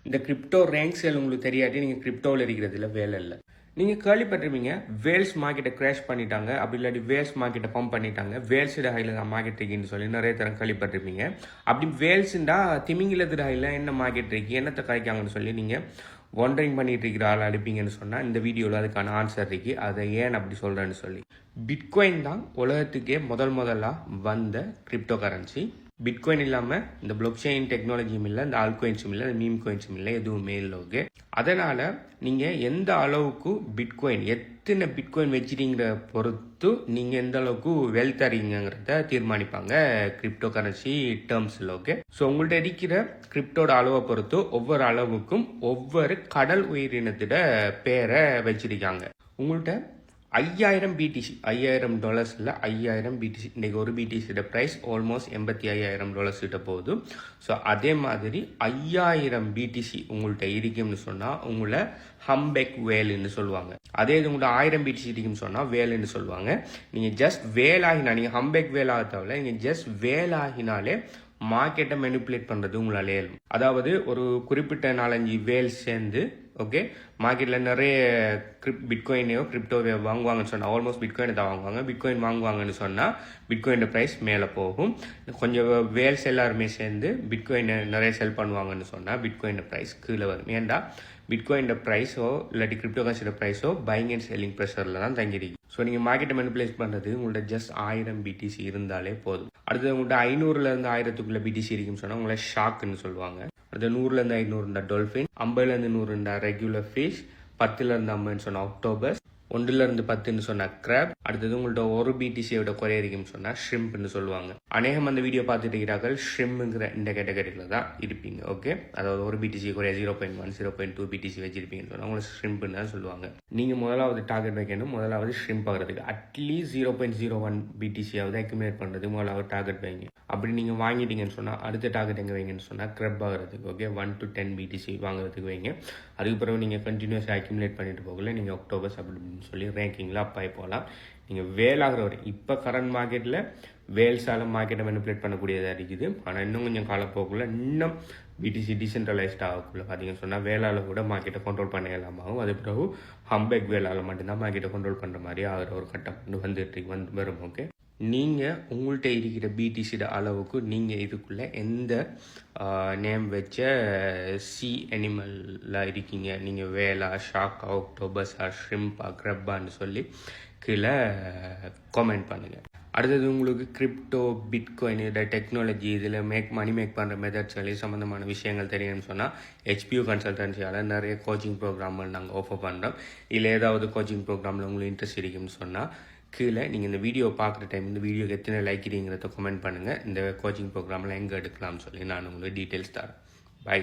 இந்த crypto rank sale உங்களுக்கு தெரியாட்டி நீங்கள் கிரிப்டோவில் இருக்கிறதுல வேலை இல்லை. நீங்கள் கேள்விப்பட்டிருப்பீங்க வேல்ஸ் மார்க்கெட்டை கிராஷ் பண்ணிட்டாங்க, அப்படி இல்லாட்டி வேல்ஸ் மார்க்கெட்டை பம்ப் பண்ணிட்டாங்க, வேல்ஸோட ஹையில் மார்க்கெட் இருக்குன்னு சொல்லி நிறைய தரம் கேள்விப்பட்டிருப்பீங்க. அப்படி வேல்ஸுண்டா திமிங்கிலத்து ஹையில் என்ன மார்க்கெட் இருக்கு, என்னத்தை கிடைக்காங்கன்னு சொல்லி நீங்கள் ஒண்டரிங் பண்ணிட்டு இருக்கிற ஆள் அடிப்பீங்கன்னு சொன்னால் இந்த வீடியோவில் அதுக்கான ஆன்சர் இருக்கு. அதை ஏன் அப்படி சொல்கிறேன்னு சொல்லி, பிட்காயின் தான் உலகத்துக்கே முதலாக வந்த கிரிப்டோ கரன்சி. பிட்காயின் இல்லாமல் இந்த பிளாக் செயின் டெக்னாலஜியும் இல்லை, இந்த ஆல் கோயின்ஸும் இல்லை, இந்த மீம் கோயின்ஸும் இல்லை, எதுவுமே இல்லை. ஓகே, அதனால் நீங்கள் எந்த அளவுக்கு பிட்காயின் எத்தனை பிட்காயின் வச்சிட்டீங்கிற பொறுத்து நீங்கள் எந்த அளவுக்கு வெல்த் அறிங்கிறத தீர்மானிப்பாங்க கிரிப்டோ கரன்சி டேர்ம்ஸில். ஓகே, ஸோ உங்கள்கிட்ட இருக்கிற கிரிப்டோட அளவை பொறுத்து ஒவ்வொரு அளவுக்கும் ஒவ்வொரு கடல் உயிரினத்திட பேரை வச்சிருக்காங்க. உங்கள்கிட்ட 5000 BTC, $5000 இல்லை, 5000 BTC. இன்றைக்கி ஒரு BTCயோட ப்ரைஸ் ஆல்மோஸ்ட் $85,000 கிட்ட போகுது. ஸோ அதே மாதிரி 5000 BTC உங்கள்கிட்ட இருக்குன்னு சொன்னால் உங்களை ஹம்பெக் வேலுன்னு சொல்லுவாங்க. அதே இது உங்கள்கிட்ட 1000 BTC இருக்குன்னு சொன்னால் வேலுன்னு சொல்லுவாங்க. நீங்கள் ஜஸ்ட் வேலாகினா, நீங்கள் ஹம்பெக் வேலாக தேவையில்ல, நீங்கள் ஜஸ்ட் வேலாகினாலே மார்க்கெட்டை மெனிப்புலேட் பண்ணுறது உங்களால் ஏழும். அதாவது ஒரு குறிப்பிட்ட 4-5 வேல் சேர்ந்து ஓகே மார்க்கெட்டில் நிறைய பிட்காயினையோ கிரிப்டோவையோ வாங்குவாங்கன்னு சொன்னால் ஆல்மோஸ்ட் பிட்காயினை தான் வாங்குவாங்க. பிட்காயின் வாங்குவாங்கன்னு சொன்னால் பிட்காயினோட ப்ரைஸ் மேலே போகும். கொஞ்சம் வேல்ஸ் எல்லாருமே சேர்ந்து பிட்காயினை நிறைய செல் பண்ணுவாங்கன்னு சொன்னால் பிட்காயினோட ப்ரைஸ் கீழே வரும். ஏன்டா பிட்காயினோட ப்ரைஸோ இல்லாட்டி கிரிப்டோ கரன்சியோட ப்ரைஸோ பையிங் அண்ட் செல்லிங் ப்ரெஷரில் தான் தங்கிருக்கு. ஸோ நீங்கள் மார்க்கெட்டை மெனிப்புலேட் பண்ணுறது உங்கள்ட்ட ஜஸ்ட் 1000 BTC இருந்தாலே போதும். அடுத்தது உங்கள்கிட்ட 500லேருந்து 1000க்குள்ள BTC இருக்குன்னு சொன்னால் உங்களை ஷாக்குன்னு சொல்லுவாங்க. அடுத்த 100லேருந்து 500 டால்ஃபின், 50லேருந்து 100 ரெகுலர் ஃபிஷ், 10லேருந்து 50 சொன்னால் ஆக்டோபஸ், 1லேருந்து 10 சொன்னால் கிராப். அடுத்தது உங்கள்கிட்ட ஒரு BTCயோட குறைய இருக்குன்னு சொன்னால் ஷ்ரிம்ப்னு சொல்லுவாங்க. அநேகம் அந்த வீடியோ பார்த்துட்டு இருக்கிறார்கள் ஷ்ரிம்ங்கிற இந்த கேட்டகரியில் தான் இருப்பீங்க. ஓகே, அதாவது ஒரு BTC குறைய 0.1 0.2 BTC வச்சிருப்பீங்கன்னு சொன்னால் உங்களை ஷ்ரிம்ப்னு தான் சொல்லுவாங்க. நீங்கள் முதலாவது டார்கெட் வைக்கணும். முதலாவது ஷ்ரிம்ப் ஆகிறதுக்கு அட்லீஸ்ட் 0.01 BTCயாவது அக்யூமுலேட் பண்ணுறது முதலாவது டார்கெட் வைங்க. அப்படி நீங்கள் வாங்கிட்டீங்கன்னு சொன்னால் அடுத்த டார்கெட் எங்கே வைங்கன்னு சொன்னால் கிரப் ஆகிறதுக்கு. ஓகே, 1 to 10 BTC வாங்குறதுக்கு வைங்க. அதுக்கு பிறகு நீங்கள் கண்டினியூஸாக அக்யூமுலேட் பண்ணிட்டு போகல, நீங்கள் அக்டோபர்ஸ் அப்படின்னு சொல்லி ரேங்கிங்கில் அப்பாய் போகலாம். நீங்கள் வேலாகிற வரை இப்போ கரண்ட் மார்க்கெட்டில் வேல்ஸால் மார்க்கெட்டை மெனிப்புலேட் பண்ணக்கூடியதாக இருக்குது. ஆனால் இன்னும் கொஞ்சம் காலப்போக்குள்ள இன்னும் BTC டிசென்ட்ரலைஸ்ட் ஆகக்குள்ள பார்த்தீங்கன்னு சொன்னால் வேளால் கூட மார்க்கெட்டை கண்ட்ரோல் பண்ண இல்லாமாகும். அது பிறகு ஹம்பெக் வேளால் மட்டும்தான் மார்க்கெட்டை கண்ட்ரோல் பண்ணுற மாதிரி ஆகிற ஒரு கட்டம் வந்துட்டு வரும். ஓகே, நீங்கள் உங்கள்கிட்ட இருக்கிற BTCயோட அளவுக்கு நீங்கள் இதுக்குள்ளே எந்த நேம் வச்ச சி அனிமலில் இருக்கீங்க, நீங்கள் வேலா, ஷாக்கா, ஆக்டோபஸா, ஷ்ரிம்பா, கிரப்பான்னு சொல்லி கீழே கமெண்ட் பண்ணுங்கள். அடுத்தது உங்களுக்கு கிரிப்டோ, பிட்காயின், இதோட டெக்னாலஜி, இதில் மணி மேக் பண்ணுற மெத்தட்ஸ் சொல்லி சம்மந்தமான விஷயங்கள் தெரியும்னு சொன்னால் HPU கன்சல்டன்சியால் நிறைய கோச்சிங் ப்ரோக்ராம்கள் நாங்கள் ஆஃபர் பண்ணுறோம். இல்லை ஏதாவது கோச்சிங் ப்ரோக்ராமில் உங்களுக்கு இன்ட்ரெஸ்ட் இருக்குன்னு சொன்னால் கீழே நீங்கள் இந்த வீடியோ பார்க்குற டைம் இந்த வீடியோக்கு எத்தனை லைக்கிறீங்கிறத கமெண்ட் பண்ணுங்கள். இந்த கோச்சிங் ப்ரோக்ராமில் எங்கே எடுக்கலாம்னு சொல்லி நான் உங்களுக்கு டீட்டெயில்ஸ் தரேன். பை.